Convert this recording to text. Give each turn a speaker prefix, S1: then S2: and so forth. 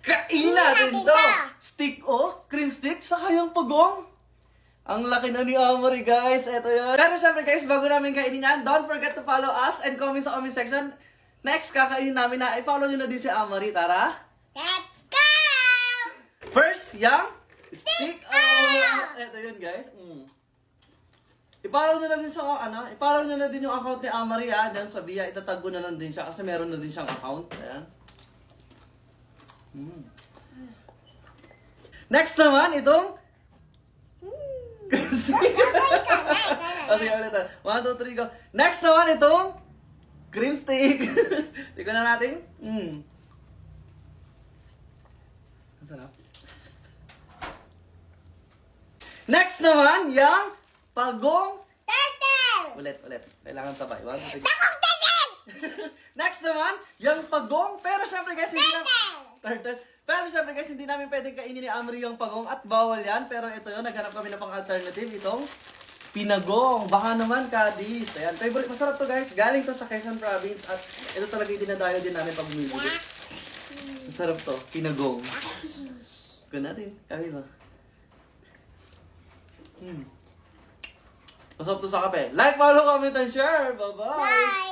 S1: Kainin natin to! Stick cream stick, saka yung pagong. Ang laki na ni Amory, guys. Ito yun. Pero syempre, guys, bago namin kainin yan, don't forget to follow us and comment sa comment section. Next, kakainin namin na i-follow nyo na din si Amory. Tara!
S2: Let's go!
S1: First, yung stick Ito yun, guys. I-follow nyo na din sa, i-follow nyo na din yung account ni Amory, Diyan sa Via, itatag ko na lang din siya kasi meron na din siyang account. Ayan. Next naman, itong sige, ulit. 1, 2, 3, go. Next naman, itong cream stick. Tignan na natin. Ang sarap. Next naman, yung pagong
S2: Turtle!
S1: Ulit. Kailangan sabay. 1, 2, 3.
S2: Pagong turtle!
S1: Next naman, yung pagong. Pero syempre guys, hindi na...
S2: Turtle!
S1: Pero syempre guys, hindi namin pwedeng kainin ni Amory yung pagong at bawal yan. Pero ito yun, naghanap kami ng pang-alternative. Itong pinagong. Baka naman, Kadis. Ayan, favorite. Masarap to guys. Galing to sa Quezon Province. At ito talaga yung dinadayo din namin pag bumibili. Masarap to. Pinagong. Gawin natin. Kaya ba? Masarap to sa kape. Like, follow, comment, and share. Bye-bye!
S2: Bye!